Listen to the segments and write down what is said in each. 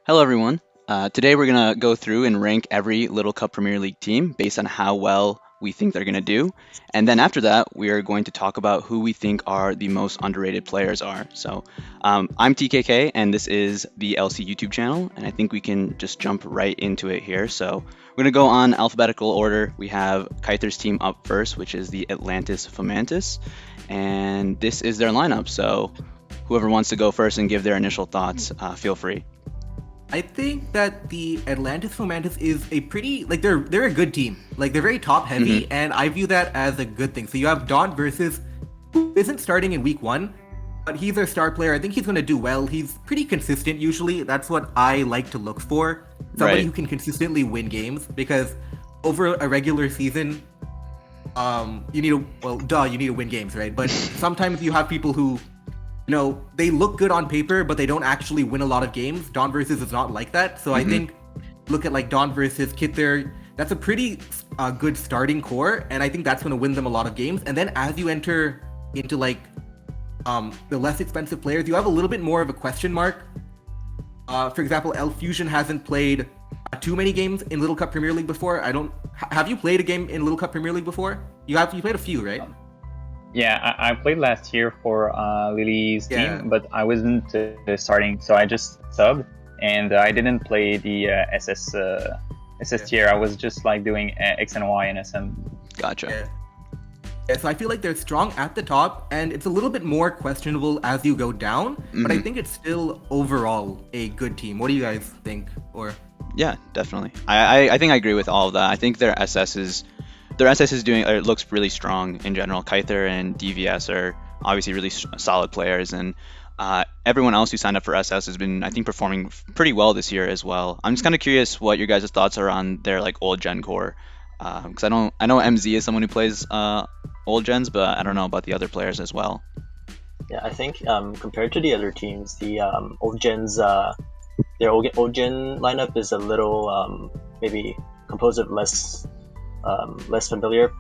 Hello, everyone. Today we're going to go through and rank every Little Cup Premier League team based on how well we think they're going to do. And then after that, we are going to talk about who we think are the most underrated players are. I'm TKK, and this is the LC YouTube channel. And I think we can just jump right into it here. So we're going to go on alphabetical order. We have Kaither's team up first, which is the Atlantis Fomantis. And this is their lineup. So whoever wants to go first and give their initial thoughts, feel free. I think that the Atlantis Fomantis is a pretty they're a good team. Like they're very top heavy, and I view that as a good thing. So you have Don versus who isn't starting in week 1, but he's their star player. I think he's going to do well. He's pretty consistent usually. That's what I like to look for. Somebody who can consistently win games, because over a regular season, you need to win games, right? But sometimes you have people who they look good on paper, but they don't actually win a lot of games. Don versus is not like that. So I think, look at like Don versus Kit there. That's a pretty good starting core, and I think that's going to win them a lot of games. And then as you enter into the less expensive players, you have a little bit more of a question mark. For example, L Fusion hasn't played too many games in Little Cup Premier League before. Have you played a game in Little Cup Premier League before? You played a few, right? Yeah, I played last year for Lily's team, but I wasn't starting, so I just subbed, and I didn't play the SS tier. I was just like doing X and Y and SM. Gotcha. Yeah, so I feel like they're strong at the top, and it's a little bit more questionable as you go down, but I think it's still overall a good team. What do you guys think? Yeah, definitely. I think I agree with all of that. I think their SS is looks really strong in general. Kaither and DVS are obviously really solid players, and everyone else who signed up for SS has been, I think, performing pretty well this year as well. I'm just kind of curious what your guys' thoughts are on their old gen core, because I know MZ is someone who plays old gens, but I don't know about the other players as well. Yeah, I think compared to the other teams, the old gens, their old gen lineup is a little maybe composed of less familiar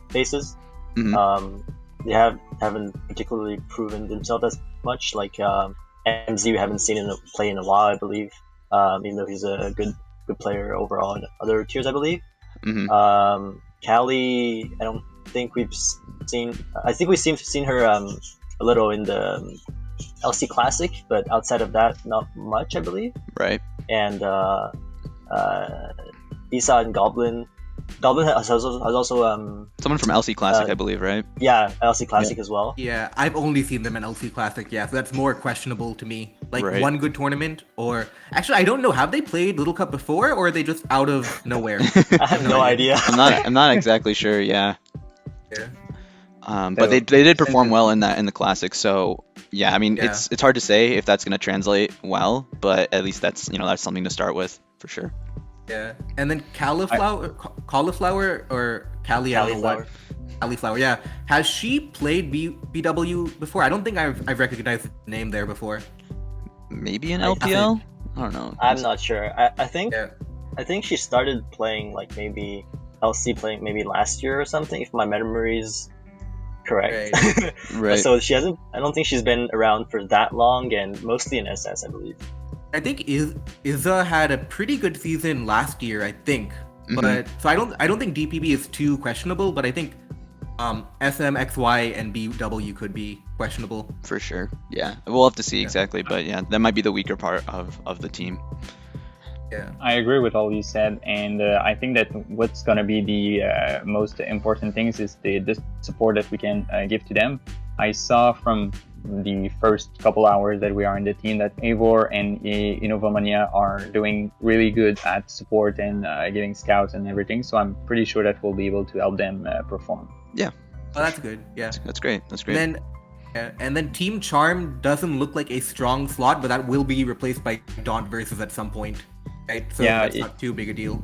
faces. They haven't particularly proven themselves as much. Like MZ, we haven't seen him play in a while, I believe. Even though he's a good player overall in other tiers, I believe. Callie, I don't think we've seen. I think we've seen her a little in the LC Classic, but outside of that, not much, I believe. Right. And Isa and Goblin. Goblin has also someone from LC Classic, I believe, right? Yeah, LC Classic as well. Yeah, I've only seen them in LC Classic. Yeah, so that's more questionable to me. One good tournament, or actually, I don't know. Have they played Little Cup before, or are they just out of nowhere? I have no idea. I'm not exactly sure. Yeah. But they did perform well in the Classic. So yeah, I mean, it's hard to say if that's going to translate well, but at least that's something to start with for sure. Yeah, and then cauliflower or cauliflower. Cauliflower, yeah. Has she played BW before? I don't think I've recognized the name there before. Maybe in LPL? I don't know. I'm not sure. I think she started playing maybe LC playing maybe last year or something, if my memory's correct. Right. So she hasn't. I don't think she's been around for that long, and mostly in SS, I believe. I think Izza had a pretty good season last year, I think. But so I don't think DPB is too questionable, but I think SM, XY, and BW could be questionable. For sure. Yeah. We'll have to see exactly, but yeah, that might be the weaker part of the team. Yeah. I agree with all you said, and I think that what's going to be the most important things is the support that we can give to them. I saw from the first couple hours that we are in the team that Eivor and Innovomania are doing really good at support and giving scouts and everything, so I'm pretty sure that we'll be able to help them perform. Yeah. Well, that's good. Yeah. That's great. And then Team Charm doesn't look like a strong slot, but that will be replaced by Daunt versus at some point, right? So that's not too big a deal.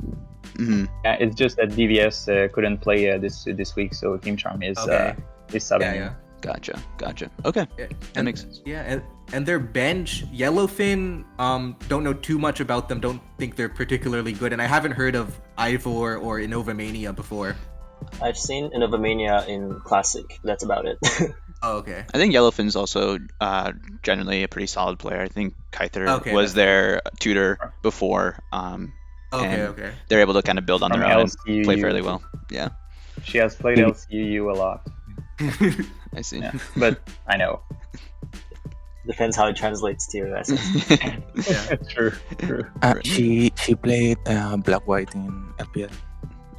Yeah, it's just that DVS couldn't play this week, so Team Charm is subbing. Yeah. Gotcha. Okay. That makes sense. Yeah, and their bench, Yellowfin, don't know too much about them, don't think they're particularly good, and I haven't heard of Ivor or Innovamania before. I've seen Innovamania in Classic, that's about it. Oh, okay. I think Yellowfin's also generally a pretty solid player. I think Kyther Okay, was that's their tutor before, Okay, and okay. they're able to kind of build on From their own and play LCU. fairly well. Yeah, She has played LCU a lot, I see. yeah. But I know. Depends how it translates to SS. Yeah. True. She played Black White in FPL.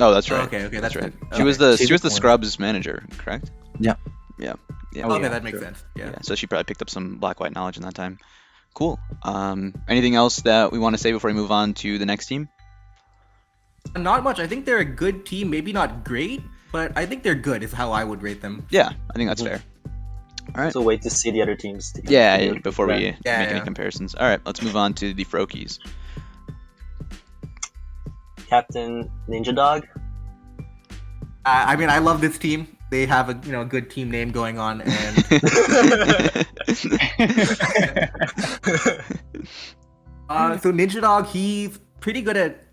Oh, that's right. Okay, That's right. good. She was Okay. the She's she was the one. Scrubs manager, correct? Yeah. Yeah. Oh, Okay, yeah, that makes true. sense. Yeah. Yeah. So she probably picked up some black white knowledge in that time. Cool. Anything else that we want to say before we move on to the next team? Not much. I think they're a good team. Maybe not great, but I think they're good. Is how I would rate them. Yeah, I think that's fair. All right. So wait to see the other teams. To Yeah, continue. before we make Yeah, any yeah. comparisons. All right, let's move on to the Froakies. Captain Ninja Dog. I mean, I love this team. They have a good team name going on, and so Ninja Dog, he's pretty good at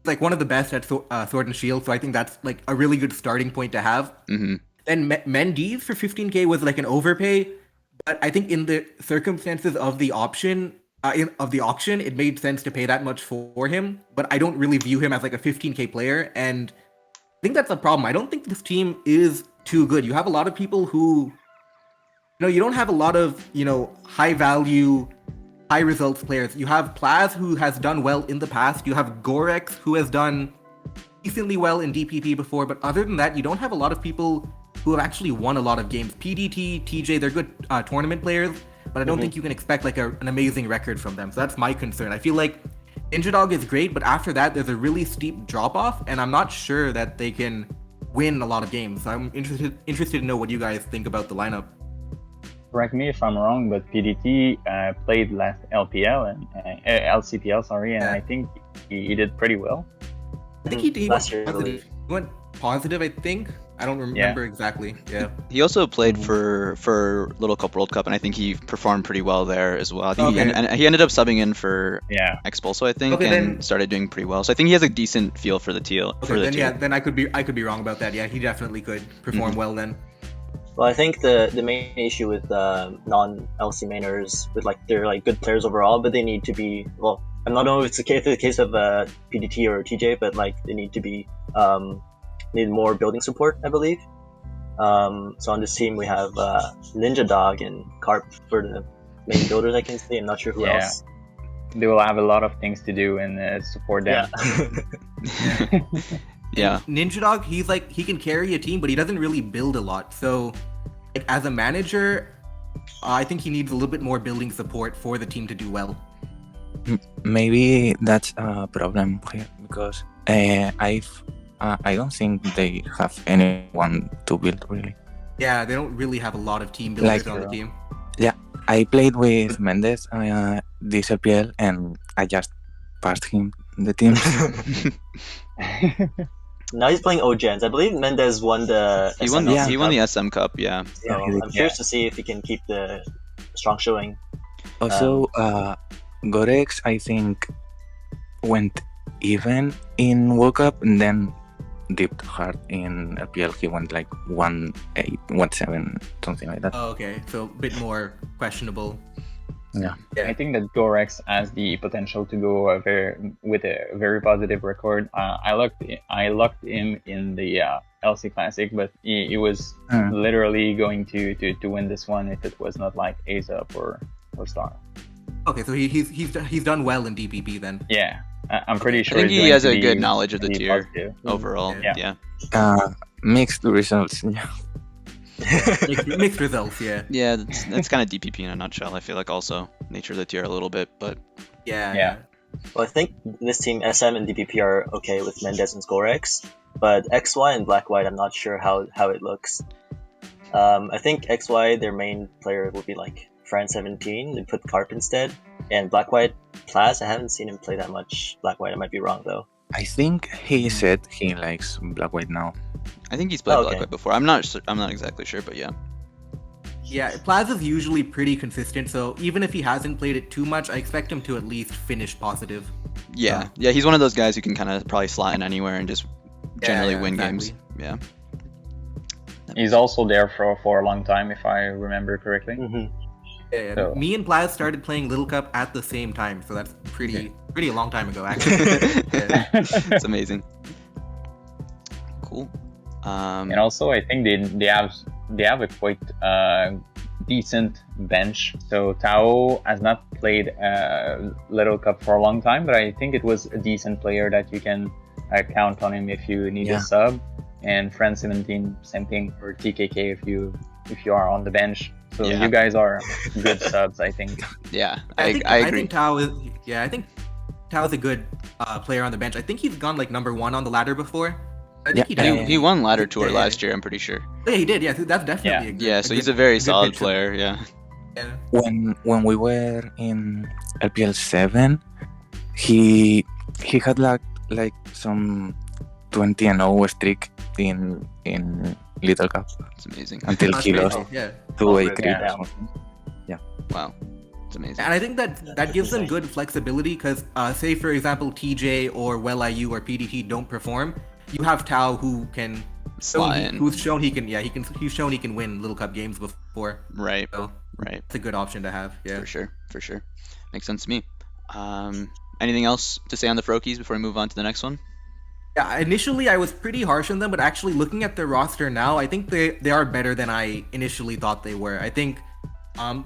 like one of the best at Sword and Shield. So I think that's like a really good starting point to have. hmm Then Mendes for 15k was like an overpay, but I think in the circumstances of the auction, it made sense to pay that much for him. But I don't really view him as like a 15k player, and I think that's a problem. I don't think this team is too good. You have a lot of people who, you don't have a lot of high value, high results players. You have Plaz, who has done well in the past. You have Gorex, who has done decently well in DPP before, but other than that, you don't have a lot of people who have actually won a lot of games. PDT, TJ, they're good tournament players, but I don't think you can expect like an amazing record from them. So that's my concern. I feel like Ninja Dog is great, but after that, there's a really steep drop off, and I'm not sure that they can win a lot of games. So I'm interested to know what you guys think about the lineup. Correct me if I'm wrong, but PDT played last LPL and LCPL, sorry, and Yeah. I think he did pretty well. I think he Last went year, I positive. believe. He went positive, I think. I don't remember exactly. Yeah. He also played for Little Cup World Cup, and I think he performed pretty well there as well. I think Okay. he ended up subbing in for Yeah. Expulso, I think, Okay, and then- started doing pretty well. So I think he has a decent feel for the teal. Okay, for the then teal. yeah, then I could be wrong about that. Yeah, he definitely could perform well then. Well, I think the main issue with non-LC mainers, with like they're like good players overall, but they need to be I don't know if it's the case of PDT or TJ, but like they need to be need more building support, I believe. So on this team we have Ninja Dog and Carp for the main builders. I can see. I'm not sure who Yeah. else. They will have a lot of things to do and support them. Yeah. Yeah. Ninja Dog, he can carry a team, but he doesn't really build a lot. So, like as a manager, I think he needs a little bit more building support for the team to do well. Maybe that's a problem here because I don't think they have anyone to build really. Yeah, they don't really have a lot of team builders Like, on the team. I played with Mendes this LPL and I just passed him the team. Now he's playing OGens. I believe Mendez won the. He won SNOMS he won the Cup, SM Cup, yeah. So Yeah, he did. I'm curious to see if he can keep the strong showing. Also, Gorex I think went even in World Cup and then dipped hard in LPL. He went like 1-8, 1-7, something like that. Oh, okay, so a bit more questionable. Yeah. I think that Gorex has the potential to go with a very positive record. I locked him in the LC Classic, but he was literally going to win this one if it was not like Ace Up or Star. Okay, so he's done well in DPP then. Yeah, I'm pretty sure. I think it's he going has to a be good knowledge of the pretty tier positive. overall. Yeah. Yeah. Mixed results. Yeah. Mixed results, yeah. Yeah, that's kind of DPP in a nutshell. I feel like also nature of the tier a little bit, but Yeah. Well, I think this team SM and DPP are okay with Mendez and Scorex, but XY and Black White, I'm not sure how it looks. I think XY, their main player will be like Fran17. They put Carp instead, and Black White Plaz. I haven't seen him play that much Black White. I might be wrong though. I think he said he likes Black White now. I think he's played Oh, Black okay. White before. I'm not exactly sure, but yeah. Yeah, Plaza's usually pretty consistent, so even if he hasn't played it too much, I expect him to at least finish positive. Yeah, yeah, he's one of those guys who can kind of probably slot in anywhere and just generally yeah, win exactly. games. Yeah, He's also there for a long time, if I remember correctly. Mm-hmm. Yeah, So- me and Plaz started playing Little Cup at the same time, so that's pretty a long time ago actually. Yeah. It's amazing. Cool. And also, I think they have a quite decent bench. So Tao has not played Little Cup for a long time, but I think it was a decent player that you can count on him if you need Yeah. a sub. And Friend 17, same thing, or TKK if you are on the bench. So Yeah. you guys are good subs, I think. Yeah, I I agree. think Tao is. Yeah, I think Tao is a good player on the bench. I think he's gone like number 1 on the ladder before. I think Yeah, he did. He won ladder tour Yeah. last year, I'm pretty sure. Yeah, he did. Yeah, so that's definitely. Yeah, so he's a very good solid bench player. Yeah. Yeah. When we were in LPL 7, he had like some 20-0 streak in Little Cup It's amazing. until That's he great. lost Yeah. to Oh, a really? creep Yeah. or something. Wow. It's amazing. And I think that gives them good flexibility because, say for example, TJ or WellIU or PDT don't perform, you have Tao who can Slot in. who's shown he can he's shown he can win Little Cup games before. Right. So Right. it's a good option to have. Yeah. For sure. Makes sense to me. Anything else to say on the Froakies before we move on to the next one? Yeah, initially I was pretty harsh on them, but actually looking at their roster now, I think they are better than I initially thought they were. I think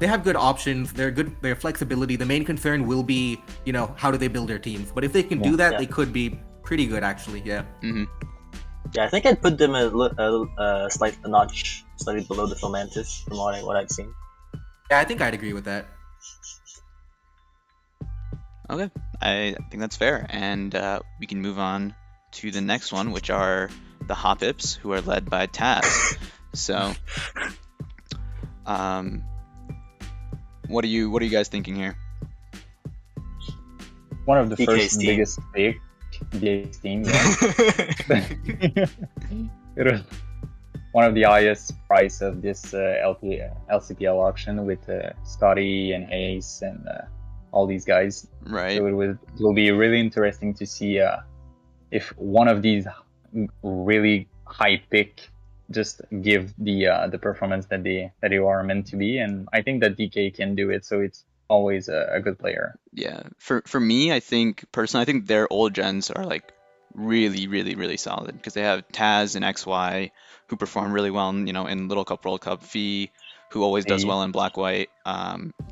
they have good options. They're good. Their flexibility. The main concern will be, how do they build their teams? But if they can do that, Yeah. they could be pretty good actually. Yeah. Mm-hmm. Yeah, I think I'd put them a notch slightly below the Fomantis from what I've seen. Yeah, I think I'd agree with that. Okay, I think that's fair, and we can move on to the next one, which are the Hoppips, who are led by Taz. So, what are you guys thinking here? One of the DK's first team. biggest biggest team. Yeah. It was one of the highest price of this LCPL auction with Scotty and Ace and all these guys. Right. So it will be really interesting to see if one of these really high pick just give the performance that they are meant to be, and I think that DK can do it. So it's always a good player. Yeah. For me, I think personally, their old gens are like really, really, really solid because they have Taz and XY who perform really well in Little Cup, World Cup. Fee, who always does well in Black White.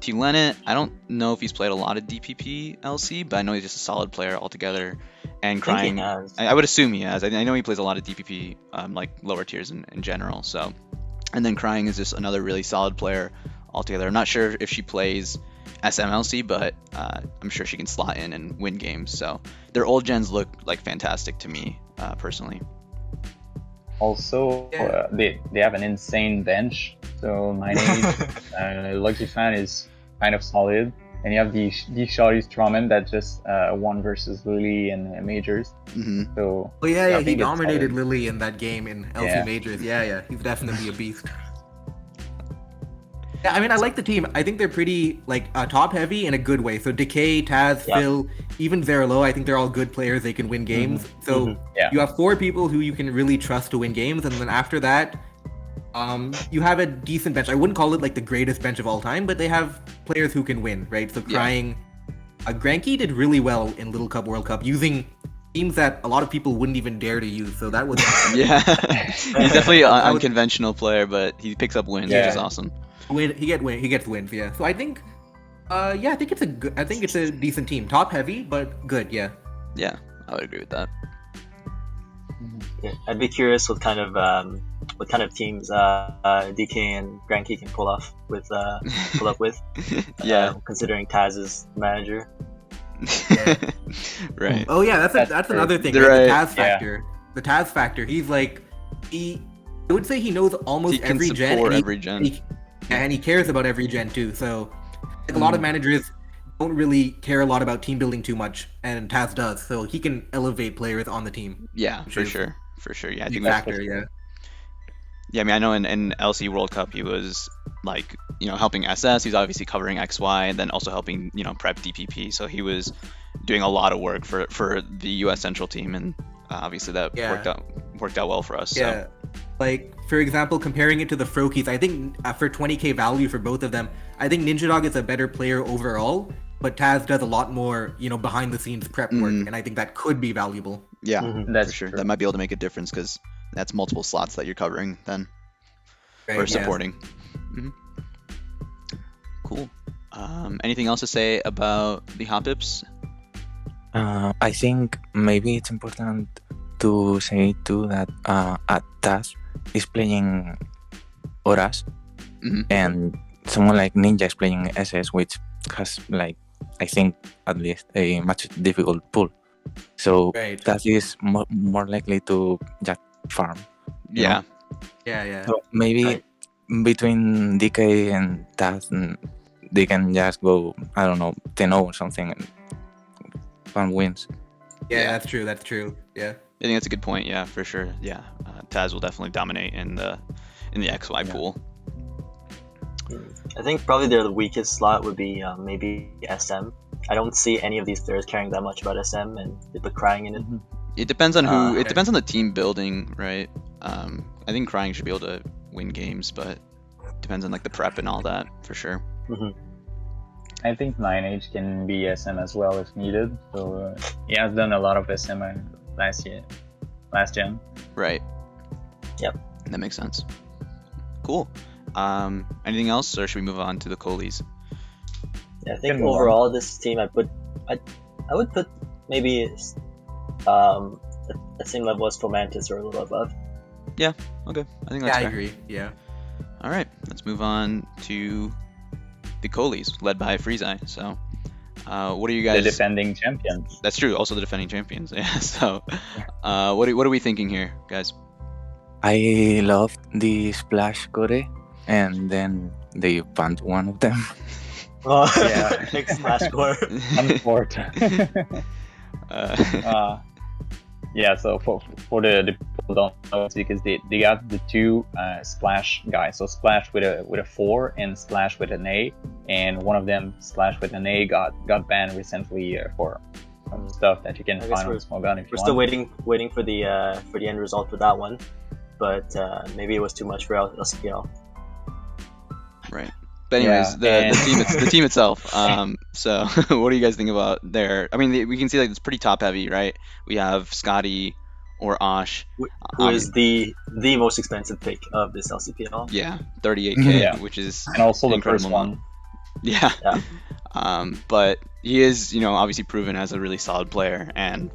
T Lennet, I don't know if he's played a lot of DPP LC, but I know he's just a solid player altogether. And I think Crying, he has. I would assume he has. I know he plays a lot of DPP, like lower tiers in general. So, and then Crying is just another really solid player altogether. I'm not sure if she plays SMLC, but I'm sure she can slot in and win games. So their old gens look like fantastic to me personally. Also, they have an insane bench. So 9-8, Lucky Fan is kind of solid. And you have the Shotty Strawman that just won versus Lily in majors. Mm-hmm. So Oh yeah, I he think it's dominated solid. Lily in that game in LC Yeah. Majors. Yeah, he's definitely a beast. Yeah, I mean, I like the team. I think they're pretty top heavy in a good way. So Decay, Taz, Yeah. Phil, even Zerlo, I think they're all good players. They can win games. So Yeah. you have 4 people who you can really trust to win games, and then after that, you have a decent bench. I wouldn't call it like the greatest bench of all time, but they have players who can win, right? So Yeah. Crying, Granky did really well in Little Cup World Cup using teams that a lot of people wouldn't even dare to use. So that was Yeah, he's definitely an unconventional player, but he picks up wins, which is Yeah. awesome. He gets wins. Yeah. So I think, I think it's a decent team. Top heavy, but good. Yeah. Yeah, I would agree with that. Yeah, I'd be curious what kind of teams DK and Granky can pull up with. Yeah, Considering Taz is manager. right. Oh yeah, that's That's another thing. Right. Right? The Taz Yeah. factor. The Taz factor. He's like I would say he knows almost He can every gen. support and every gen. And he cares about every gen too. So like a lot of managers don't really care a lot about team building too much, and Taz does. So he can elevate players on the team. Yeah, Which for is sure. Yeah, I Big think that's factor. Yeah. Yeah, I mean, I know in LC World Cup he was like, helping SS. He's obviously covering XY, and then also helping, prep DPP. So he was doing a lot of work for the US Central team, and obviously that Yeah. worked out well for us. Yeah. So Like, for example, comparing it to the Froakies, I think for 20k value for both of them, I think Ninja Dog is a better player overall, but Taz does a lot more, behind the scenes prep work, and I think that could be valuable. Yeah, That's for sure. true. That might be able to make a difference because that's multiple slots that you're covering then or Right, yeah. supporting. Mhm. Cool. Anything else to say about the Hoppips? I think maybe it's important to say too that Taz is playing Horas, Mhm. and someone like Ninja is playing SS, which has like I think at least a much difficult pull. So Right. Taz is more likely to just farm. you know? Yeah. Yeah. So maybe Right. between DK and Taz, they can just go, I don't know, 10-0 or something, and fun wins. Yeah, Yeah. that's true. Yeah. I think that's a good point. Yeah, for sure. Yeah, Taz will definitely dominate in the XY Yeah. pool. I think probably the weakest slot would be maybe SM. I don't see any of these players caring that much about SM, and they put crying in it. It depends on who. It Okay. depends on the team building, right? I think Crying should be able to win games, but depends on like the prep and all that for sure. I think 9H can be SM as well if needed. So he has done a lot of SM last gen. Right. Yep. That makes sense. Cool. Anything else, or should we move on to the Kohlis? Yeah, I think Can move on. overall this team, I would put maybe the same level as Fomantis or a little above. Okay, I think that's Yeah, I fair. agree. Yeah. All right, let's move on to the Kohlis, led by Freezai. So, what are you guys? The defending champions. That's true. Also, the defending champions. Yeah. So, what are we thinking here, guys? I loved the splash core, and then they banned one of them. Oh, Yeah. big splash score. Unfortunate. Yeah, so for the people don't know, it's because they got the two splash guys. So splash with a 4 and splash with an A, and one of them splash with an A got banned recently for some stuff that you can I guess find on Smogon if you We're still want. waiting for the end result for that one, but maybe it was too much for LCPL. Right. But anyways, Yeah, the team itself. So what do you guys think about there? I mean, we can see like it's pretty top heavy, right? We have Scotty or Osh. Who is the most expensive pick of this LCPL? Yeah, 38K, Yeah. which is And also the incredible first amount. one. Yeah. Yeah. But he is, obviously proven as a really solid player, and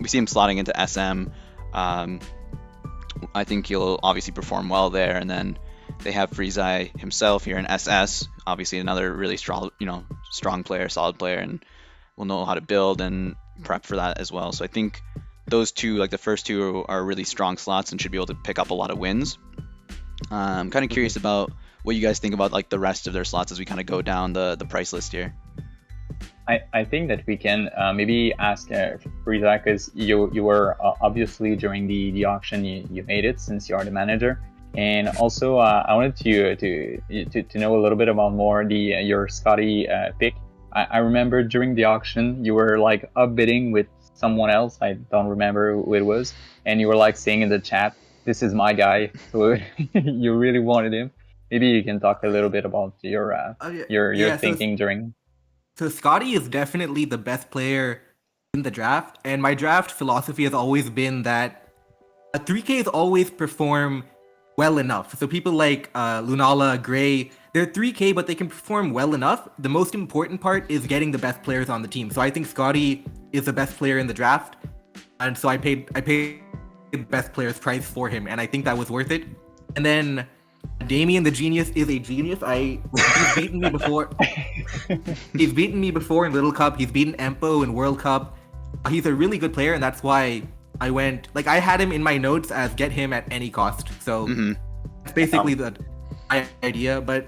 we see him slotting into SM. I think he'll obviously perform well there, and then they have Freezai himself here in SS, obviously another really strong, strong player, solid player, and will know how to build and prep for that as well. So I think those two, like the first two, are really strong slots and should be able to pick up a lot of wins. I'm kind of curious about what you guys think about like the rest of their slots as we kind of go down the price list here. I think that we can maybe ask Freezai, because you were obviously during the auction you made it since you are the manager, and also I wanted to know a little bit about more your Scotty pick. I remember during the auction you were like upbidding with someone else. I don't remember who it was, and you were like saying in the chat, "This is my guy." So you really wanted him. Maybe you can talk a little bit about your Yeah, thinking during. So Scotty is definitely the best player in the draft, and my draft philosophy has always been that a 3Ks always perform well enough. So people like Lunala, Gray, they're 3K, but they can perform well enough. The most important part is getting the best players on the team. So I think Scotty is the best player in the draft, and so I paid the best player's price for him, and I think that was worth it. And then Damien the Genius is a genius. He's beaten me before. He's beaten me before in Little Cup. He's beaten Empo in World Cup. He's a really good player, and that's why I went. Like, I had him in my notes as get him at any cost. So that's basically the idea. But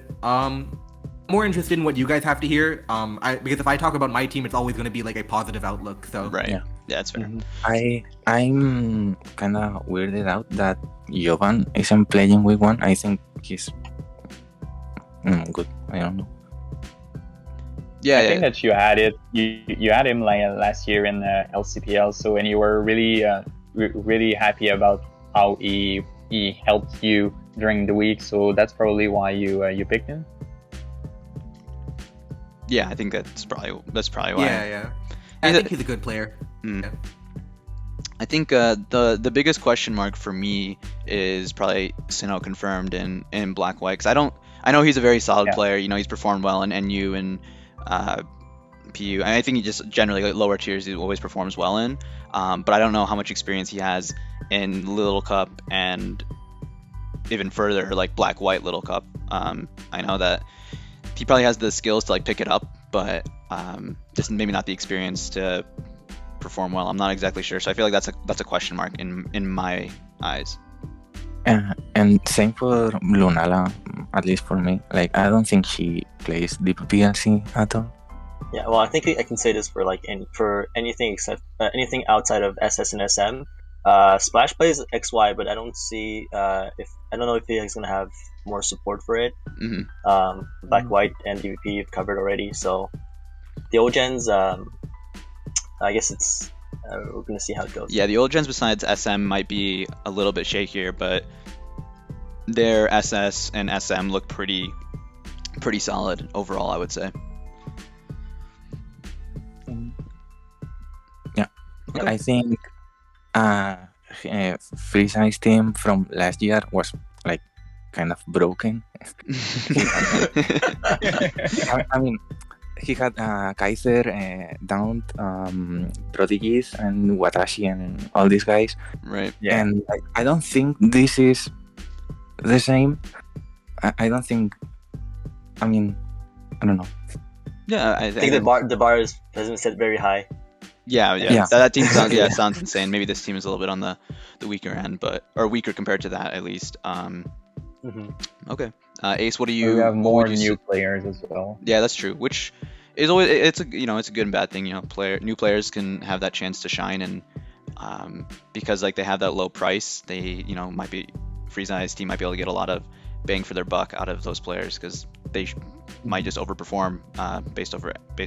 more interested in what you guys have to hear. Because if I talk about my team, it's always going to be like a positive outlook. So Right. Yeah. Yeah, that's fair. I'm kind of weirded out that Jovan isn't playing week 1. I think he's good. I don't know. Yeah, I think that you had it. You had him like last year in LCPL. So and you were really really happy about how he he helped you during the week, so that's probably why you picked him. Yeah, I think that's probably why. Yeah. I think he's a good player. Yeah. I think the biggest question mark for me is probably Sinnoh confirmed in Black White, because I know he's a very solid player. You know, he's performed well in NU and PU. I think he just generally, like, lower tiers he always performs well in. But I don't know how much experience he has in Little Cup and even further, like Black White Little Cup. I know that he probably has the skills to, like, pick it up, but just maybe not the experience to perform well. I'm not exactly sure, so I feel like that's a question mark in my eyes. And same for Lunala, at least for me. Like, I don't think she plays the PLC at all. Yeah, well, I think I can say this for for anything except anything outside of SS and SM. Splash plays XY, but I don't know if he's gonna have more support for it. Mm-hmm. Black White and DVP you've covered already, so the old gens, I guess it's we're gonna see how it goes. Yeah, the old gens besides SM might be a little bit shakier, but their SS and SM look pretty solid overall, I would say. Yeah, Okay. I think Freezai's team from last year was like kind of broken. I mean, he had Kaiser, Down, Prodigies, and Watashi, and all these guys. Right. Yeah. And I don't think this is the same. I don't think. I mean, I don't know. Yeah, I think the bar has been set very high. Yeah. Yeah. That team sounds sounds insane. Maybe this team is a little bit on the weaker end, or weaker compared to that at least. Okay. Ace, what do you? We have more new players as well. Yeah, that's true. Which is always it's a good and bad thing. You know, new players can have that chance to shine, and because like they have that low price, they might be Freezai's team might be able to get a lot of bang for their buck out of those players because they might just overperform based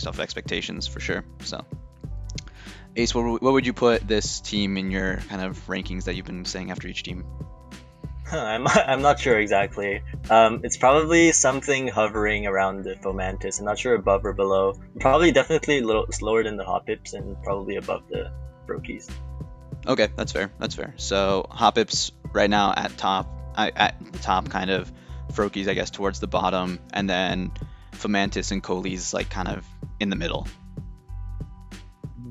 off expectations for sure. So, Ace, what would you put this team in your kind of rankings that you've been saying after each team? I'm not sure exactly. It's probably something hovering around the Fomantis. I'm not sure above or below. Probably definitely a little slower than the Hoppips and probably above the Froakies. Okay, that's fair. So Hoppips right now at the top, kind of Froakies, I guess, towards the bottom, and then Fomantis and Kohlis like kind of in the middle.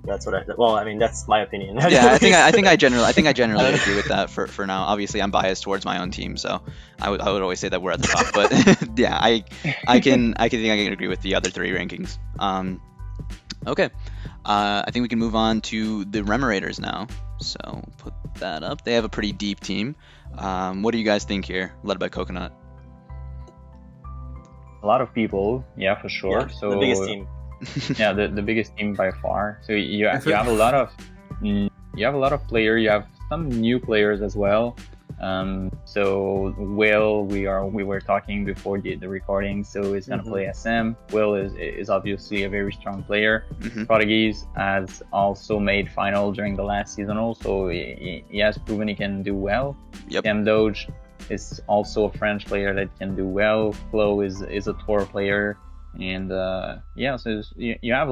That's what that's my opinion. Yeah, I think I generally agree with that for now. Obviously, I'm biased towards my own team, so I would always say that we're at the top. But yeah, I can agree with the other three rankings. Okay, I think we can move on to the Remoraiders now. So put that up. They have a pretty deep team. What do you guys think here, led by Coconut? A lot of people, yeah, for sure. Yeah, so the biggest team. Yeah, the biggest team by far. So you have a lot of players. You have some new players as well. So Will, we were talking before the recording. So he's gonna play SM. Will is obviously a very strong player. Prodigies has also made final during the last season. Also, he has proven he can do well. Yep. Doge is also a French player that can do well. Flo is a tour player. And so you have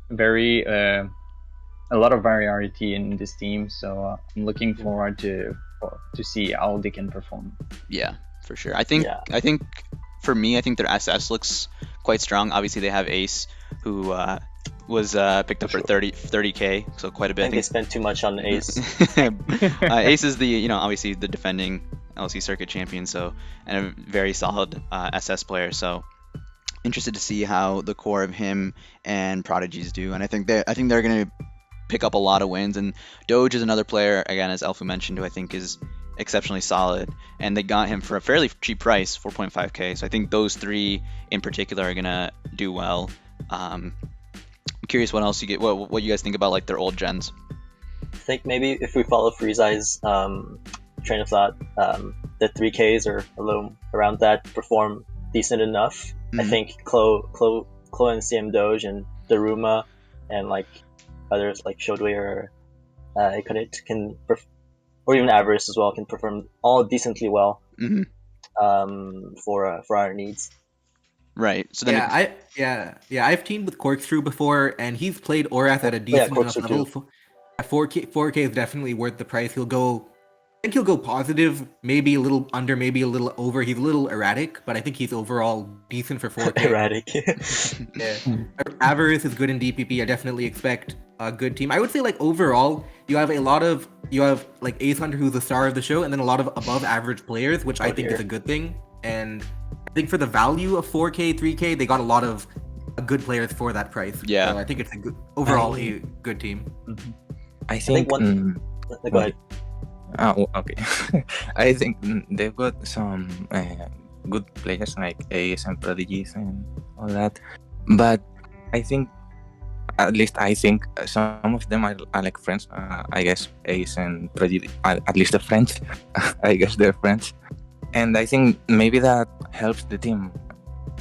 very a lot of variety in this team. So I'm looking forward to see how they can perform. Yeah, for sure. I think for me, I think their SS looks quite strong. Obviously, they have Ace, who was picked up for 30K, so quite a bit. I think they spent too much on Ace. Ace is the obviously the defending LC circuit champion, so, and a very solid SS player. So interested to see how the core of him and Prodigies do, and I think they're going to pick up a lot of wins. And Doge is another player, again, as Elfu mentioned, who I think is exceptionally solid, and they got him for a fairly cheap price, 4.5k. So I think those three in particular are gonna do well. I'm curious what else you get, what you guys think about like their old gens. I think maybe if we follow Freezai's train of thought, the 3Ks or a little around that perform decent enough. I think Chloe and CM Doge and Daruma and like others like Shodway or even Avarice as well, can perform all decently well Hmm. for our needs. Right. So then, I've teamed with Corkscrew before, and he's played Orath at a Yeah, decent enough Corkscrew level. too. 4K is definitely worth the price. I think he'll go positive, maybe a little under, maybe a little over. He's a little erratic, but I think he's overall decent for 4K. Erratic. Yeah. Avarice is good in DPP. I definitely expect a good team. I would say like overall, you have like Ace Hunter, who's the star of the show, and then a lot of above average players, which I think is a good thing. And I think for the value of 4K, 3K, they got a lot of good players for that price. Yeah. So I think it's overall a good team. I I think. think one. Go ahead. Oh, okay. I think they've got some good players like Ace and Prodigies and all that, but I think, at least I think, some of them are like friends. I guess Ace and Prodigy, at least the French. I guess they're friends, and I think maybe that helps the team,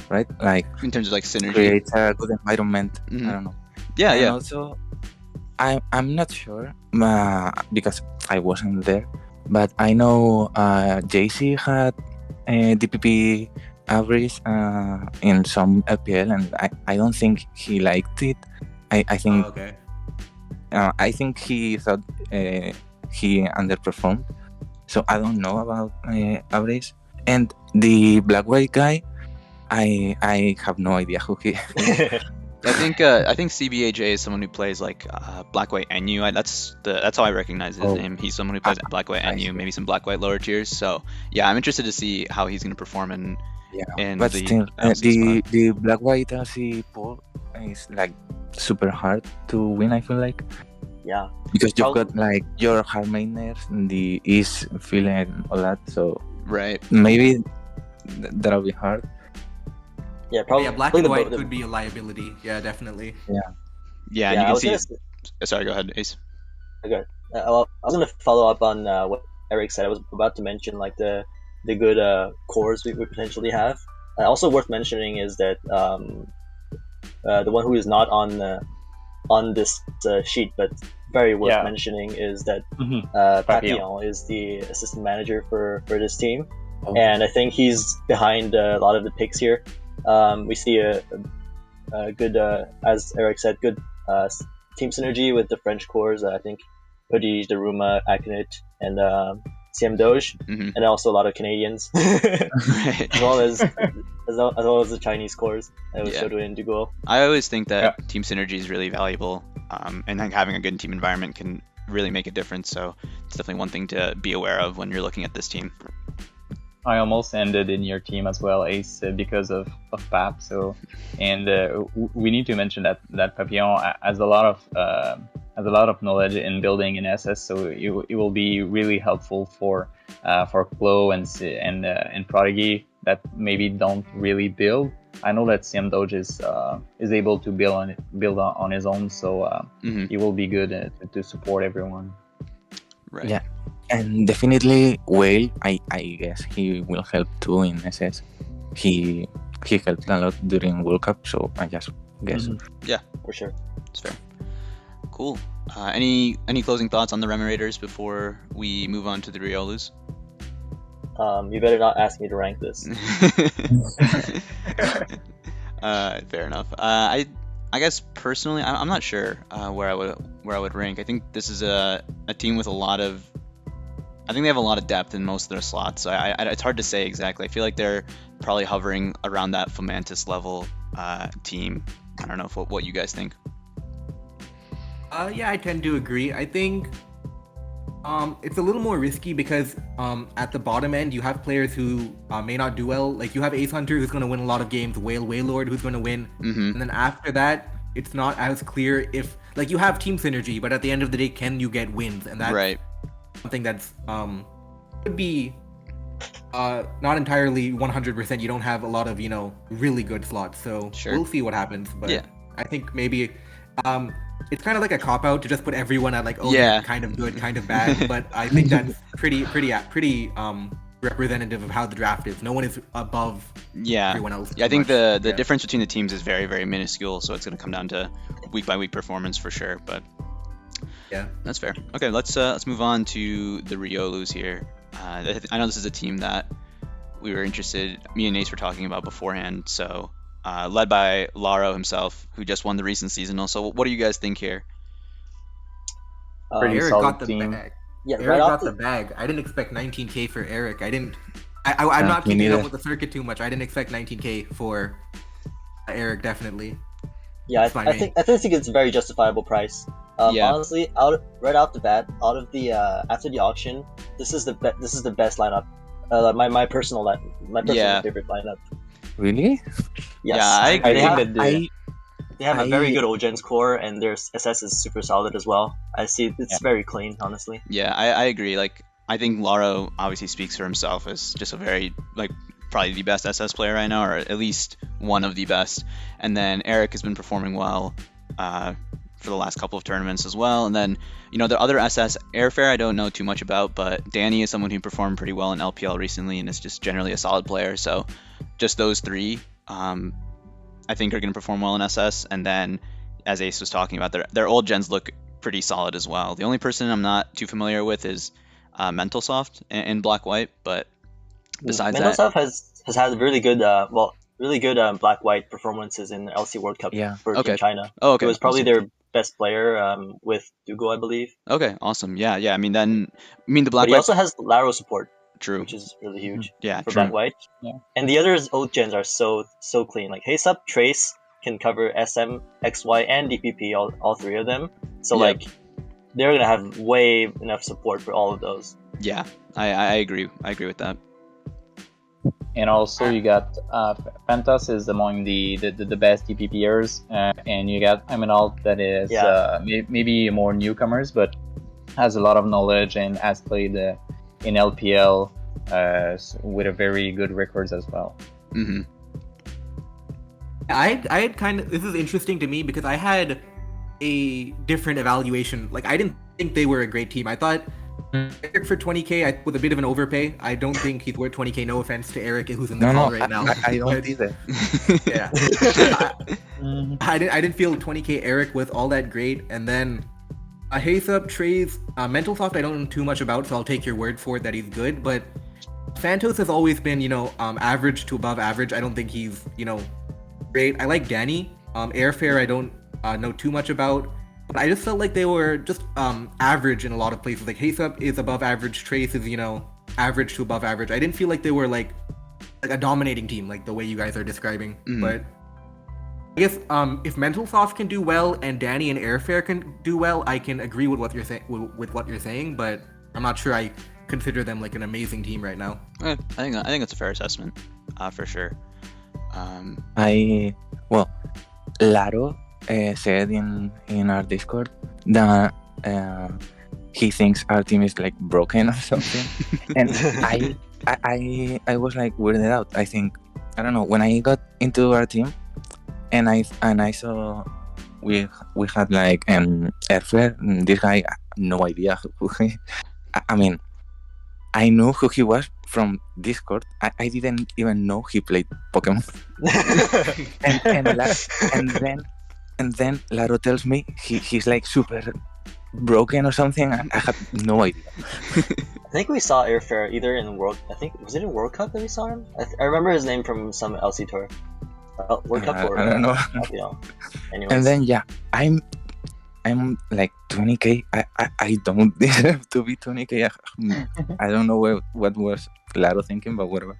right? Like in terms of like synergy. creates a good environment. Mhm. I don't know. Yeah, And yeah. also, I'm not sure because I wasn't there, but I know JC had DPP average in some LPL, and I don't think he liked it. I think Okay. I think he thought he underperformed. So I don't know about average. And the black white guy, I have no idea who he. I think CBAJ is someone who plays like black white NU. That's how I recognize his Oh. name. He's someone who plays black white I NU, see. maybe some black white lower tiers. So yeah, I'm interested to see how he's going to perform in Yeah, in but the still, LC spot. the black white LC pool is like super hard to win. I feel like Yeah. because you've Probably- got like your hard mainers and the East feeling and all that. So Right. maybe that'll be hard. Yeah, probably. Yeah, black probably and the white bo- could be a liability. Yeah, definitely. Yeah, Yeah, and you I can was see. gonna say, Sorry, go ahead, Ace. well, I was gonna follow up on what Eric said. I was about to mention like the good cores we potentially have. Also worth mentioning is that the one who is not on this sheet, but very worth Yeah. mentioning, is that Mhm. Papillon is the assistant manager for this team, Oh. and I think he's behind a lot of the picks here. We see a good, as Eric said, good team synergy with the French cores. I think Hoodie, Daruma, Akinit, and CM Doge, Hmm. and also a lot of Canadians, Right. as well as the Chinese cores. It was Yeah. Shodo and Dugo. I always think that team synergy is really valuable, and like having a good team environment can really make a difference. So it's definitely one thing to be aware of when you're looking at this team. I almost ended in your team as well, Ace, because of Pap. So, and we need to mention that Papillon has a lot of knowledge in building in SS. So it will be really helpful for Klo and Prodigy that maybe don't really build. I know that CM Doge is able to build on his own. So Hmm. it will be good to support everyone. Right. Yeah. And definitely Whale, I guess he will help too in SS. He helped a lot during World Cup, so I just guess. For sure. It's fair. Cool. Any closing thoughts on the Remoraiders before we move on to the Riolus? You better not ask me to rank this. Fair enough. I guess personally, I'm not sure where I would rank. I think this is a team with a lot of. I think they have a lot of depth in most of their slots. So it's hard to say exactly. I feel like they're probably hovering around that Fomantis level team. I don't know what you guys think. Yeah, I tend to agree. I think it's a little more risky because at the bottom end you have players who may not do well. Like you have Ace Hunter who's going to win a lot of games, Wailord who's going to win, Hmm. and then after that it's not as clear if like you have team synergy, but at the end of the day, can you get wins? And that's Right. something that's could be not entirely 100%. You don't have a lot of really good slots, so Sure. we'll see what happens. But Yeah. I think maybe it's kind of like a cop out to just put everyone at like Yeah. kind of good, kind of bad. But I think that's pretty representative of how the draft is. No one is above Yeah. everyone else. Yeah, I too think much. the Yeah. difference between the teams is very, very minuscule, so it's going to come down to week by week performance for sure. But Yeah. That's fair. Okay, let's move on to the Riolus here. I know this is a team that we were interested. Me and Ace were talking about beforehand. So, led by Laro himself, who just won the recent seasonal. So, what do you guys think here? Pretty Eric solid got the team. bag. Yeah, Eric right off got the bag. I didn't expect 19K for Eric. I'm not me keeping neither. up with the circuit too much. I didn't expect 19K for Eric, definitely. Yeah, It's fine, I mate. think it's a very justifiable price. Yeah. Honestly, right off the bat, out of the after the auction, this is the best lineup. My personal Yeah. favorite lineup. Really? Yes, Yeah, I I agree. they think have, that the they have a very I- good Ogen's core, and their SS is super solid as well. I see it's Yeah. very clean, honestly. Yeah, I agree. Like, I think Laro obviously speaks for himself as just a very, like, probably the best SS player right now, or at least one of the best. And then Eric has been performing well for the last couple of tournaments as well. And then, the other SS, Airfare, I don't know too much about, but Danny is someone who performed pretty well in LPL recently and is just generally a solid player. So just those three, I think, are going to perform well in SS. And then, as Ace was talking about, their old gens look pretty solid as well. The only person I'm not too familiar with is Mental Soft in Black White, but besides that, Mendoza has had really good black white performances in the LC World Cup Yeah. for Okay. Team China. oh, okay, It was probably awesome. their best player with Dugo, I believe. Okay, awesome. Yeah. I mean, the But Black he White. also has Laro support, True. which is really huge Yeah, for true. black white. Yeah. And the others old gens are so clean. Like Haste Up, Trace can cover SM, XY, and DPP, all three of them. So Yeah. like they're gonna have way enough support for all of those. Yeah, I agree. I agree with that. and also you got Fantas is among the best DPPers, and you got Eminalt that is maybe more newcomers, but has a lot of knowledge and has played in LPL with a very good records as well. Mm-hmm. I had this is interesting to me because I had a different evaluation. Like, I didn't think they were a great team. I thought Eric for 20K with a bit of an overpay. I don't think he's worth 20K. No offense to Eric, who's in the call right now. I don't either. Yeah. I didn't feel 20K Eric was all that great. And then Haze Up, Trays, Mental Soft I don't know too much about, so I'll take your word for it that he's good. But Phantos has always been, average to above average. I don't think he's, great. I like Danny. Airfare I don't know too much about. But I just felt like they were just average in a lot of places. Like Haze Up is above average, Trace is, average to above average. I didn't feel like they were like a dominating team, like the way you guys are describing. But I guess if Mental Soft can do well and Danny and Airfare can do well, I can agree with what you're saying. But I'm not sure I consider them like an amazing team right now. I think that's a fair assessment, for sure. Laro said in our Discord that he thinks our team is like broken or something, and I was like weirded out. I think, I don't know, when I got into our team and I saw we had like Airfare, this guy, no idea who he. I mean, I knew who he was from Discord. I didn't even know he played Pokemon. and then Laro tells me he's like super broken or something. I had no idea. I think we saw Airfare either in World. Was it in World Cup that we saw him? I remember his name from some LC tour. World Cup or I don't know. Anyways. And then I'm like 20K. I don't deserve to be 20K. I don't know what was Laro thinking, but whatever.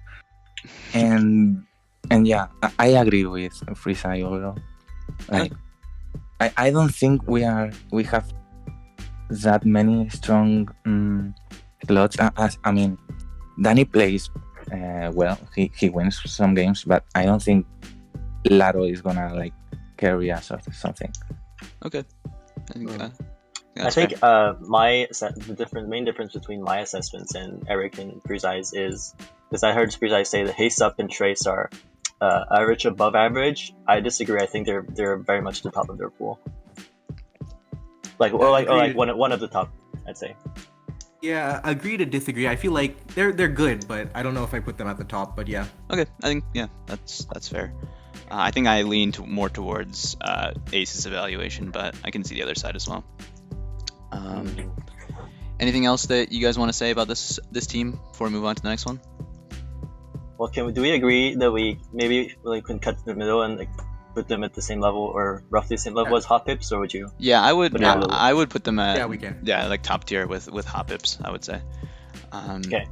And yeah, I agree with Freezai overall. Like, I don't think we have that many strong slots. Danny plays well. He wins some games, but I don't think Laro is gonna like carry us or something. Okay. I think the main difference between my assessments and Eric and Freezai's is because I heard Freezai say that Haste Up and Trace are average above average. I disagree. I think they're very much at the top of their pool. Like one of the top, I'd say. Yeah, agree to disagree. I feel like they're good, but I don't know if I put them at the top. But yeah. Okay, I think that's fair. I think I lean more towards Ace's evaluation, but I can see the other side as well. Anything else that you guys want to say about this team before we move on to the next one? Well, do we agree that we maybe like can cut to the middle and like put them at the same level or roughly the same level as Hoppips, or would you? Yeah, I would. But not really. I would put them at. Yeah, we can. Yeah, like top tier with Hoppips, I would say. Okay.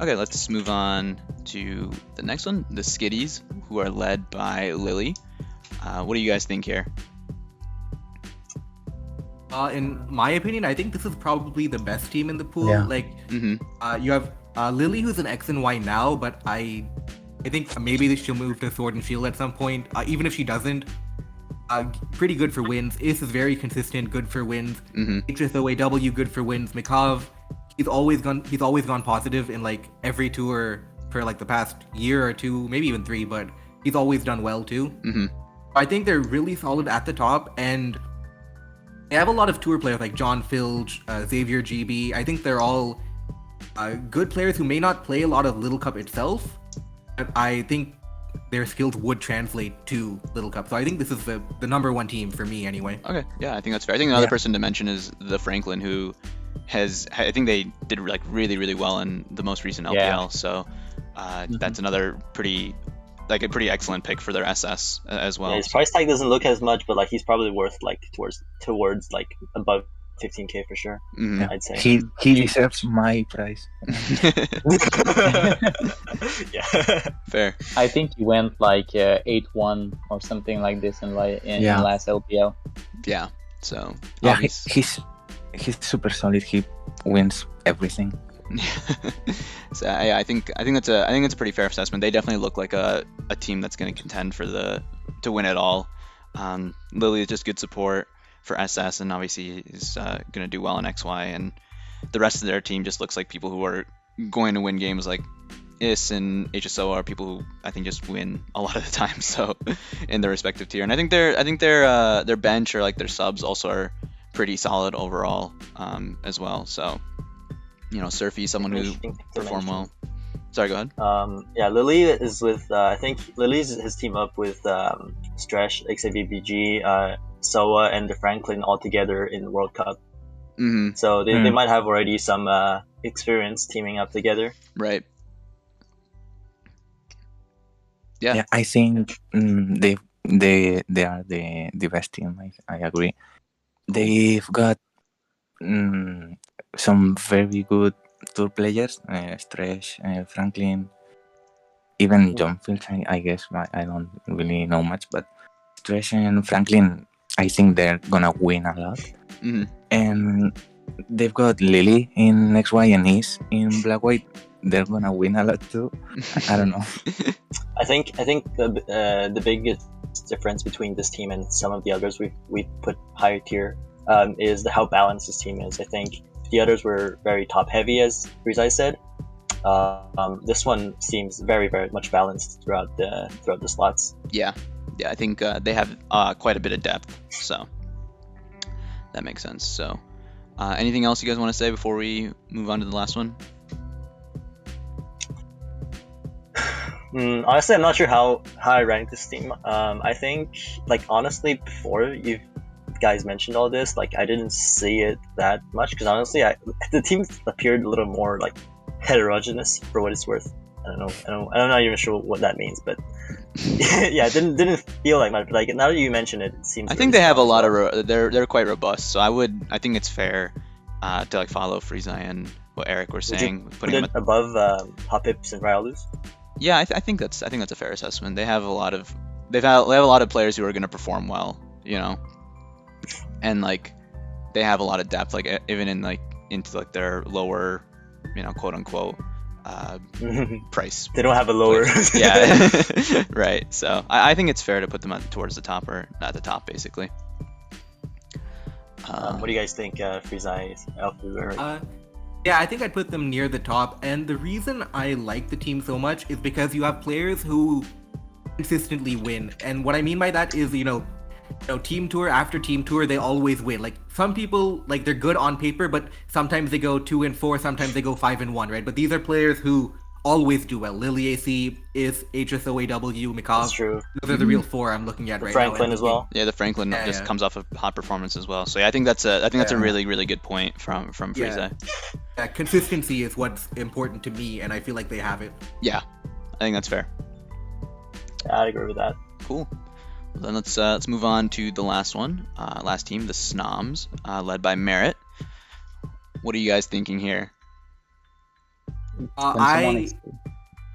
Okay, let's move on to the next one, the Skitties, who are led by Lily. What do you guys think here? In my opinion, I think this is probably the best team in the pool. Yeah. Like, Mm-hmm. you have Lily, who's an X and Y now, but I think maybe she'll move to Sword and Shield at some point. Even if she doesn't, pretty good for wins. Is very consistent, good for wins. Mm-hmm. HSOAW, good for wins. Mikhav, he's always gone positive in like every tour for like the past year or two, maybe even 3. But he's always done well too. Mm-hmm. I think they're really solid at the top, and they have a lot of tour players like John Filge, Xavier GB. I think they're all good players who may not play a lot of Little Cup itself, but I think their skills would translate to Little Cup. So I think this is the number 1 team for me anyway. Okay, yeah, I think that's fair. I think another Yeah. person to mention is the Franklin, who I think they did like really, really well in the most recent LPL. Yeah. So that's another pretty excellent pick for their SS as well. Yeah, his price tag doesn't look as much, but like he's probably worth like towards like above 15k for sure. Mhm. I'd say. He deserves my price. Yeah. Fair. I think he went like 8-1 or something like this in Yeah. last LPL. Yeah. So Yeah, obvious- he's super solid. He wins everything. So I think that's a pretty fair assessment. They definitely look like a team that's going to contend to win it all. Lily is just good support for SS, and obviously is going to do well in XY, and the rest of their team just looks like people who are going to win games. Like IS and HSO are people who I think just win a lot of the time. So in their respective tier, and I think their bench or like their subs also are pretty solid overall as well. So. Surfy, someone who Interesting to performed well. mention. Sorry, go ahead. Yeah, Lily is with I think Lily's his team up with Stresh, XAVBG, Soa, and the Franklin all together in World Cup. Mm-hmm. So they might have already some experience teaming up together. Right. Yeah. I think they are the best team. I agree. They've got some very good tour players, Stresh, Franklin, even John Fields, I guess. I don't really know much, but Stresh and Franklin, I think they're gonna win a lot. Mm-hmm. And they've got Lily in XY and Is in Black White. They're gonna win a lot too. I don't know. I think the biggest difference between this team and some of the others we put higher tier is how balanced this team is. I think the others were very top heavy, as Freezai said. This one seems very, very much balanced throughout the slots. Yeah. I think they have quite a bit of depth, so that makes sense. So, anything else you guys want to say before we move on to the last one? Honestly, I'm not sure how I rank this team. I think, like, honestly, before you guys mentioned all this, like, I didn't see it that much because honestly, the team appeared a little more like heterogeneous for what it's worth. I'm not even sure what that means, but yeah, it didn't feel like much. Like now that you mention it, it seems. I think they have a lot of they're quite robust. So I think it's fair to like follow Freezai and what Eric were saying, put it above Hoppips and Riolus. Yeah, I think that's a fair assessment. They have a lot of players who are going to perform well, and like they have a lot of depth, like even in like into like their lower, quote unquote price. They don't have a lower. Yeah, right. So I think it's fair to put them towards the top or at the top, basically. What do you guys think, Freezai, Alpha? Yeah, I think I'd put them near the top, and the reason I like the team so much is because you have players who consistently win, and what I mean by that is, team tour after team tour, they always win. Like, some people, like, they're good on paper, but sometimes they go 2-4, sometimes they go 5-1, right? But these are players who always do well. Lily AC, is HSOAW, That's Mikov. true. Those are the real four I'm looking at right Franklin now. as well. Yeah, the Franklin Yeah, just yeah. comes off a hot performance as well. So yeah, I think that's a Yeah. really really good point from Freezai. Yeah, consistency is what's important to me, and I feel like they have it. Yeah, I think that's fair. Yeah, I'd agree with that. Cool. Well, then let's move on to the last one, last team, the SNOMS, led by Merritt. What are you guys thinking here?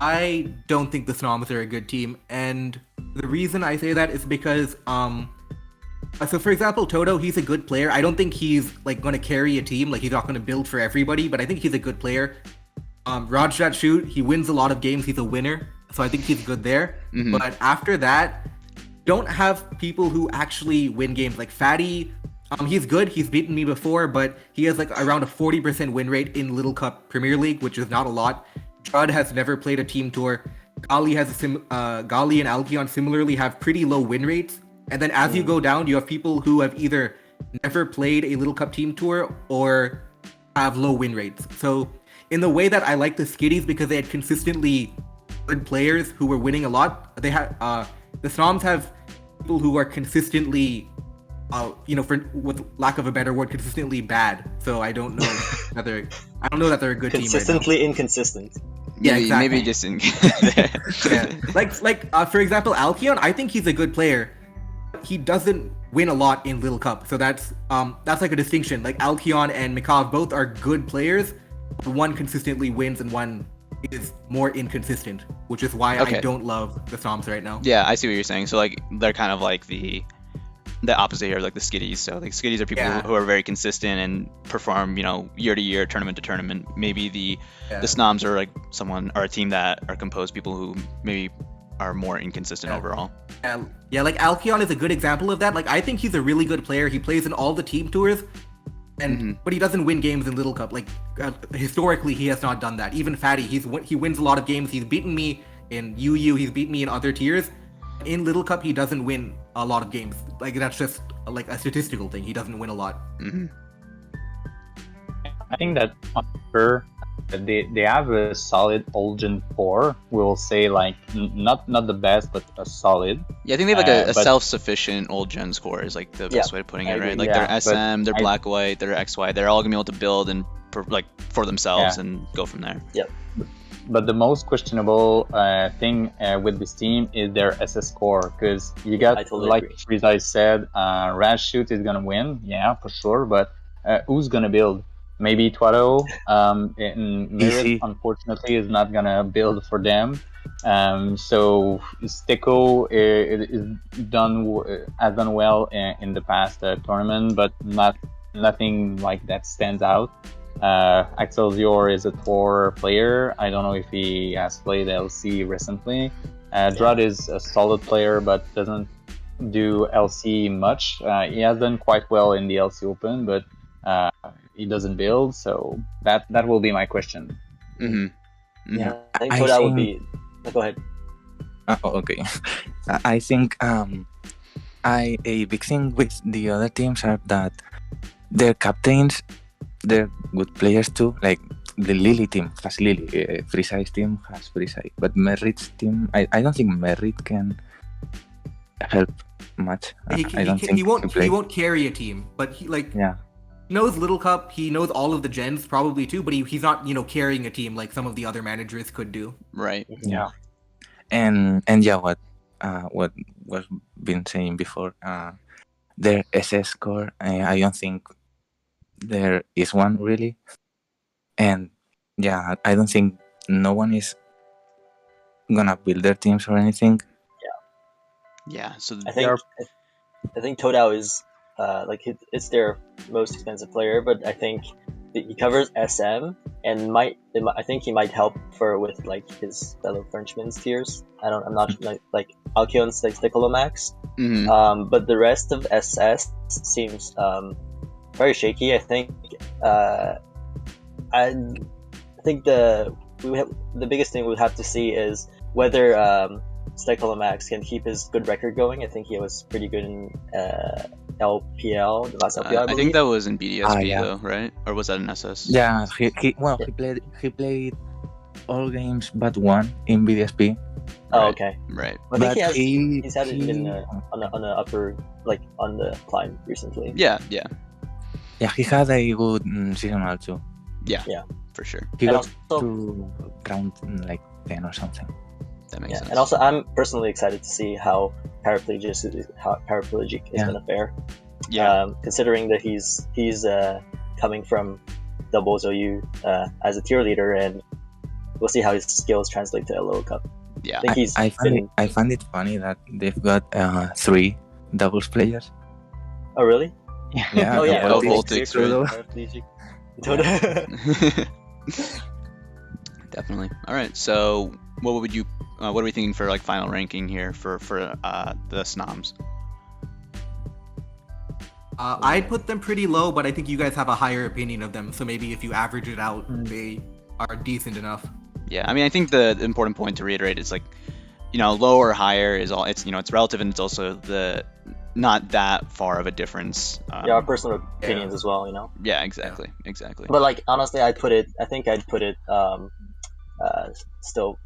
I don't think the SNOMS are a good team, and the reason I say that is because so for example, Toto, he's a good player. I don't think he's like going to carry a team. Like he's not going to build for everybody, but I think he's a good player. Rajat Shoot, he wins a lot of games. He's a winner, so I think he's good there. But after that, don't have people who actually win games. Like Fatty, he's good. He's beaten me before, but he has like around a 40% win rate in Little Cup Premier League, which is not a lot. Judd has never played a team tour. Gali Gali and Alkion similarly have pretty low win rates. And then as you go down, you have people who have either never played a Little Cup team tour or have low win rates. So in the way that I like the Skitties, because they had consistently good players who were winning a lot, they had the SNOMS have people who are consistently, with lack of a better word, consistently bad. So I don't know that they're a good team. Consistently inconsistent. Yeah, exactly. Maybe just in. Yeah. Like for example, Alkion, I think he's a good player. He doesn't win a lot in Little Cup, so that's like a distinction. Like Alkion and Mikhail both are good players, but one consistently wins and one is more inconsistent, which is why I don't love the SNOMS right now. Yeah, I see what you're saying. So like they're kind of like the opposite here, like the Skitties. So like Skitties are people who are very consistent and perform, year to year, tournament to tournament. Maybe the SNOMS are like someone or a team that are composed people who maybe are more inconsistent overall. Yeah, like Alkion is a good example of that. Like I think he's a really good player. He plays in all the team tours, and but he doesn't win games in Little Cup. Like historically, he has not done that. Even Fatty, he wins a lot of games. He's beaten me in UU. He's beaten me in other tiers. In Little Cup, he doesn't win a lot of games. Like that's just like a statistical thing. He doesn't win a lot. I think that on paper, they have a solid Olgen 4. We'll say like not the best, but a solid. Yeah, I think they have like a self-sufficient old gen score is like the best way of putting it, right? Like they're SM, they're black white, they're XY. They're all gonna be able to build and for themselves and go from there. Yep. But the most questionable thing with this team is their SS score, because you got, like Freezai said, Raj Shoot is gonna win, for sure. But who's gonna build? Maybe Twado. Merit, unfortunately, is not gonna build for them. So Steko has done well in the past tournament, but nothing like that stands out. Excelsior is a tour player. I don't know if he has played LC recently. Drud is a solid player, but doesn't do LC much. He has done quite well in the LC Open, but he doesn't build. So that will be my question. Yeah, I think that would be. Go ahead. Okay. I think a big thing with the other teams are that their captains, they're good players too. Like the Lily team has Lily, Freezai's team has Freezai, but Merritt's team, I don't think Merritt can help much. He won't carry a team, but he knows Little Cup. He knows all of the gens probably too, but he's not carrying a team like some of the other managers could do. Right. Yeah. And what was been saying before, their SS score, I don't think there is one really, and I don't think no one is gonna build their teams or anything. So I think Todao is it's their most expensive player, but I think he covers SM and I think he might help with like his fellow Frenchmen's tiers. I'm not like Alkion's like Stickolomax, but the rest of SS seems very shaky. I think the biggest thing we'd have to see is whether Stickolomax can keep his good record going. I think he was pretty good in LPL, the last LPL. I think that was in BDSP though, right? Or was that in SS? Yeah, he played all games but one in BDSP. Oh, Right. okay. Right. I think But he's had it in on the upper, like on the climb recently. Yeah. he had a good seasonal too. For sure. He And got also, to round like 10 or something. That makes yeah, sense. and also I'm personally excited to see how paraplegic is Yeah. gonna fare. Yeah. Considering that he's coming from doubles OU as a tier leader, and we'll see how his skills translate to a lower cup. Yeah. I think he's I been. find it funny that they've got 3 doubles players. Oh really? Yeah, Oh yeah. yeah, Voltic, Voltic, paraplegic. Definitely. All right. So, what would you? What are we thinking for like final ranking here for the SNOMS? I'd put them pretty low, but I think you guys have a higher opinion of them. So maybe if you average it out, they are decent enough. Yeah. I mean, I think the important point to reiterate is like, low or higher is all. It's it's relative, and it's also not that far of a difference. Yeah, our personal opinions as well, Yeah. Exactly. But like honestly, I think I'd put it still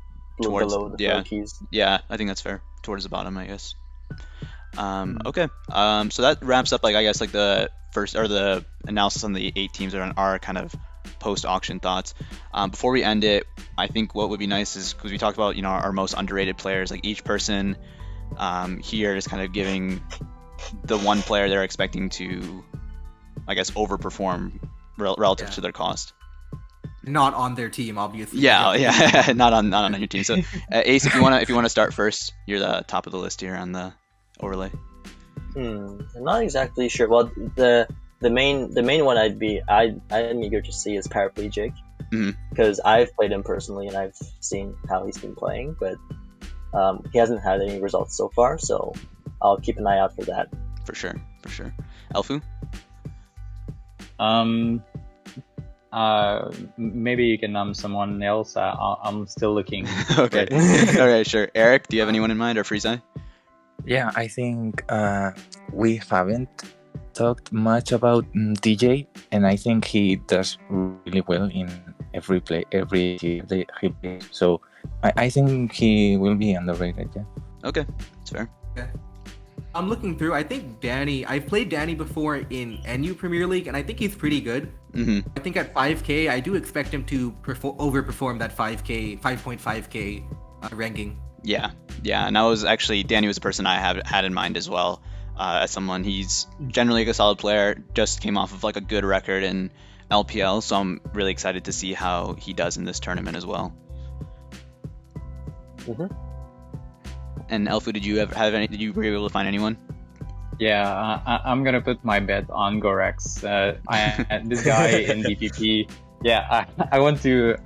Towards- below the yeah. Froakies. Yeah, I think that's fair. Towards the bottom, I guess. Okay. So that wraps up, like, I guess, like the first or the analysis on the 8 teams that are our kind of post-auction thoughts. Before we end it, I think what would be nice is, because we talked about, our most underrated players, like each person here is kind of giving the one player they're expecting to, I guess, overperform relative Yeah. to their cost. Not on their team, obviously. Yeah, not on your team. So, Ace, if you wanna start first, you're the top of the list here on the overlay. I'm not exactly sure. Well, the main one I'm eager to see is paraplegic, Mhm. because I've played him personally and I've seen how he's been playing, but he hasn't had any results so far, so I'll keep an eye out for that. For sure. Elfu? Maybe you can someone else. I'm still looking. Okay. Okay, sure. Eric, do you have anyone in mind, or Freezai? Yeah, I think we haven't talked much about DJ, and I think he does really well in every year that he plays. So I think he will be underrated. Yeah. Okay, that's fair. I'm looking through. I think Danny. I've played Danny before in NU Premier League, and I think he's pretty good. Mm-hmm. I think at 5K, I do expect him to overperform that 5.5K ranking. Yeah, and Danny was a person I had in mind as well. As someone, he's generally a solid player, just came off of like a good record in LPL, so I'm really excited to see how he does in this tournament as well. Mhm. And Elfu, did you were you able to find anyone? Yeah, I'm gonna put my bet on Gorex. This guy in DPP. Yeah, I want to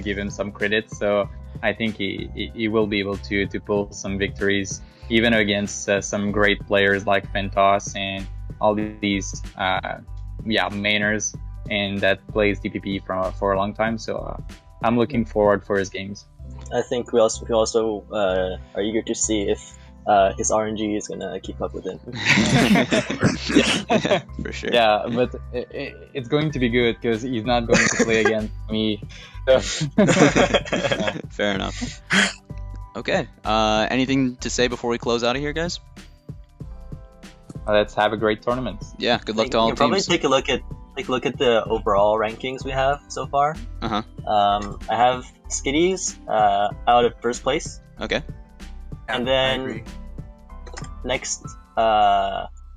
give him some credit. So I think he will be able to pull some victories, even against some great players like Fentos and all these mainers, and that plays DPP for a long time. So I'm looking forward for his games. I think we also are eager to see if his RNG is gonna keep up with him. Yeah, for sure. Yeah, but it's going to be good because he's not going to play against me. So. Fair enough. Okay. Anything to say before we close out of here, guys? Let's have a great tournament. Yeah. Good luck to all You can probably teams. take a look at the overall rankings we have so far. Uh-huh. I have Skitties out of first place, Okay. and I then agree. next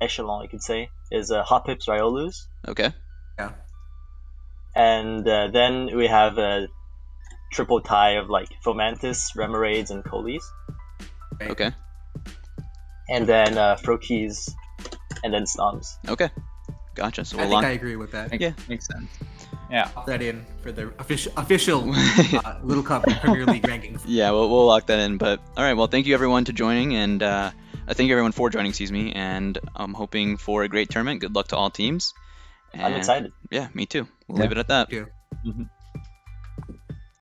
echelon, you could say, is Hoppips Riolus, Okay. Yeah. and then we have a triple tie of like Fomantis, Remoraiders, and Kohlis, Okay. and then Froakies, and then SNOMS. Okay. Gotcha. So I we'll think lock I agree with that. Yeah. Makes sense. Yeah. Pop that in for the official Little Cup Premier League rankings. Yeah, we'll lock that in. But all right, well, thank you everyone to joining, and thank you everyone for joining. Excuse me, and I'm hoping for a great tournament. Good luck to all teams. I'm And- excited. Yeah, me too. We'll Yeah. leave it at that. Too. Mhm.